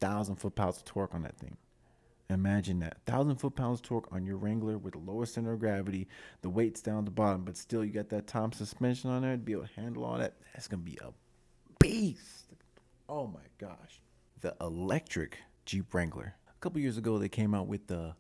1,000 foot-pounds of torque on that thing. Imagine that. 1,000 foot-pounds torque on your Wrangler with a lower center of gravity. The weight's down the bottom, but still you got that top suspension on there to be able to handle all that. That's going to be a beast. Oh my gosh. The electric Jeep Wrangler. A couple years ago, they came out with the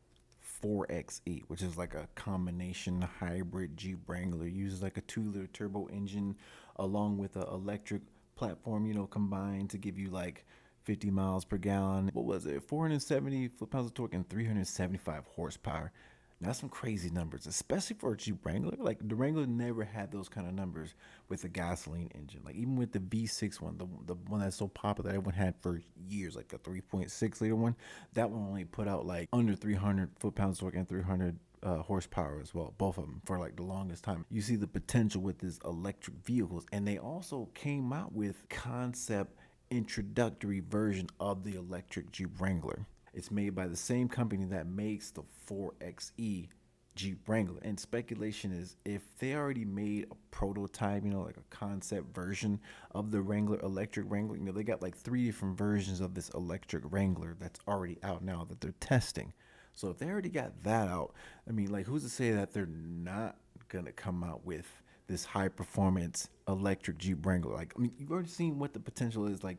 4xe, which is like a combination hybrid Jeep Wrangler. Uses like a 2-liter turbo engine along with an electric platform, combined to give you like 50 miles per gallon. What was it? 470 foot-pounds of torque and 375 horsepower. Now, that's some crazy numbers, especially for a Jeep Wrangler. Like, the Wrangler never had those kind of numbers with a gasoline engine. Like, even with the V6 one, the one that's so popular that everyone had for years, like a 3.6 liter one, that one only put out like under 300 foot-pounds torque and 300 horsepower as well, both of them, for like the longest time. You see the potential with these electric vehicles, and they also came out with concept introductory version of the electric Jeep Wrangler. It's made by the same company that makes the 4xe Jeep Wrangler. And speculation is if they already made a prototype, like a concept version of the Wrangler, electric Wrangler, they got like 3 different versions of this electric Wrangler that's already out now that they're testing. So if they already got that out, like, who's to say that they're not going to come out with this high performance electric Jeep Wrangler? Like, you've already seen what the potential is, like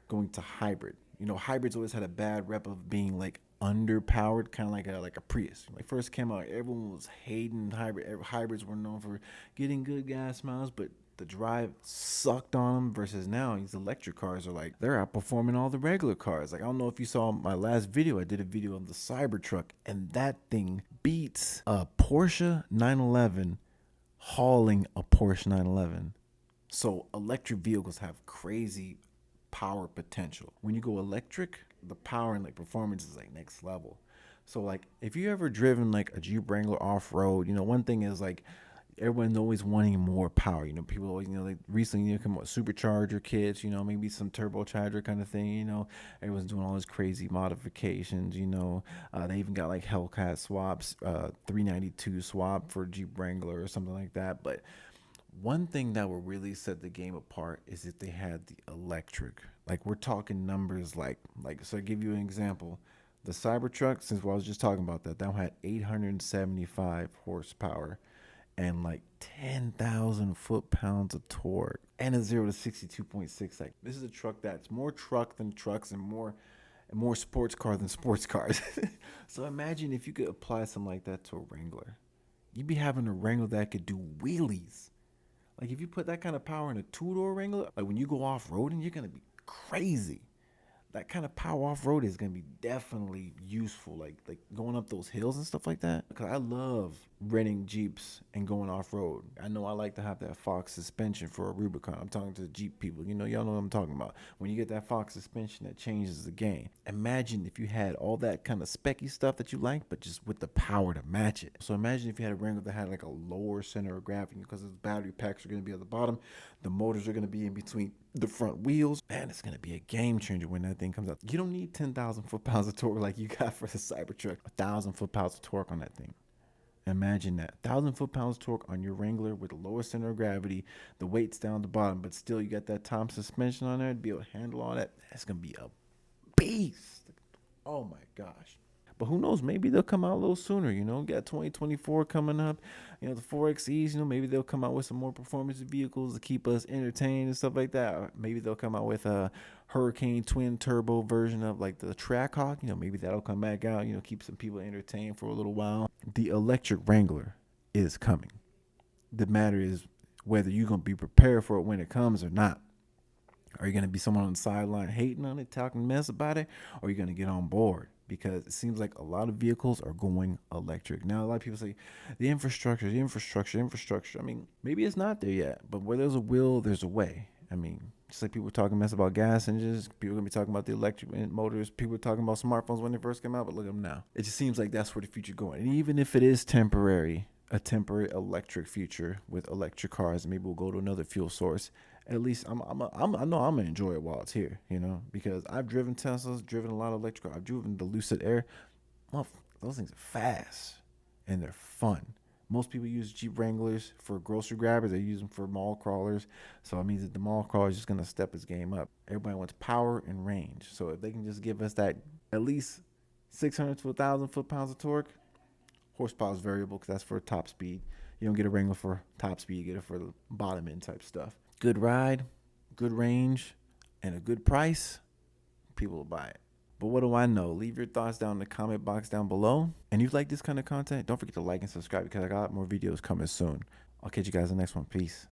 going to hybrid. Hybrids always had a bad rep of being like underpowered, kind of like a Prius. When they first came out, everyone was hating hybrid. Hybrids were known for getting good gas miles, but the drive sucked on them. Versus now, these electric cars are like, they're outperforming all the regular cars. Like, I don't know if you saw my last video. I did a video of the Cybertruck, and that thing beats a Porsche 911 hauling a Porsche 911. So electric vehicles have crazy power potential. When you go electric, the power and like performance is like next level. So like, if you ever driven like a Jeep Wrangler off-road, one thing is like, everyone's always wanting more power. People always, like recently, come up with supercharger kits, maybe some turbocharger kind of thing. Everyone's doing all these crazy modifications. They even got like Hellcat swaps, 392 swap for Jeep Wrangler or something like that. But one thing that would really set the game apart is if they had the electric. Like, we're talking numbers like so I'll give you an example. The Cybertruck, since I was just talking about that one had 875 horsepower and like 10,000 foot-pounds of torque and a 0 to 62.6 seconds. This is a truck that's more truck than trucks and more sports car than sports cars. So imagine if you could apply something like that to a Wrangler. You'd be having a Wrangler that could do wheelies. Like, if you put that kind of power in a 2-door Wrangler, like when you go off-roading, you're going to be crazy. That kind of power off-road is going to be definitely useful, like going up those hills and stuff like that. Because I love renting Jeeps and going off-road. I know I like to have that Fox suspension for a Rubicon. I'm talking to the Jeep people. Y'all know what I'm talking about. When you get that Fox suspension, that changes the game. Imagine if you had all that kind of specky stuff that you like, but just with the power to match it. So imagine if you had a Wrangler that had like a lower center of gravity, because the battery packs are going to be at the bottom. The motors are going to be in between the front wheels. Man, it's going to be a game changer when that thing comes out. You don't need 10,000 foot-pounds of torque like you got for the Cybertruck. 1,000 foot-pounds of torque on that thing. Imagine that. 1,000 foot-pounds torque on your Wrangler with a lower center of gravity. The weight's down the bottom, but still you got that top suspension on there to be able to handle all that. That's going to be a beast. Oh my gosh. But who knows? Maybe they'll come out a little sooner. Got 2024 coming up. The 4XEs, maybe they'll come out with some more performance vehicles to keep us entertained and stuff like that. Or maybe they'll come out with a Hurricane twin turbo version of like the Trackhawk. Maybe that'll come back out, keep some people entertained for a little while. The electric Wrangler is coming. The matter is whether you're going to be prepared for it when it comes or not. Are you going to be someone on the sideline hating on it, talking mess about it? Or are you going to get on board? Because it seems like a lot of vehicles are going electric. Now, a lot of people say the infrastructure. Maybe it's not there yet, but where there's a will, there's a way. Just like people were talking mess about gas engines, people are going to be talking about the electric motors. People were talking about smartphones when they first came out, but look at them now. It just seems like that's where the future going. And even if it is temporary, a temporary electric future with electric cars, maybe we'll go to another fuel source. At least I know I'm gonna enjoy it while it's here, because I've driven Teslas, driven a lot of electric cars. I've driven the Lucid Air. Well, those things are fast and they're fun, Most people use Jeep Wranglers for grocery grabbers. They use them for mall crawlers. So it means that the mall crawler is just going to step his game up. Everybody wants power and range. So if they can just give us that at least 600 to 1,000 foot-pounds of torque, horsepower is variable because that's for top speed. You don't get a Wrangler for top speed. You get it for the bottom end type stuff. Good ride, good range, and a good price, people will buy it. But what do I know? Leave your thoughts down in the comment box down below. And if you like this kind of content, don't forget to like and subscribe because I got more videos coming soon. I'll catch you guys in the next one. Peace.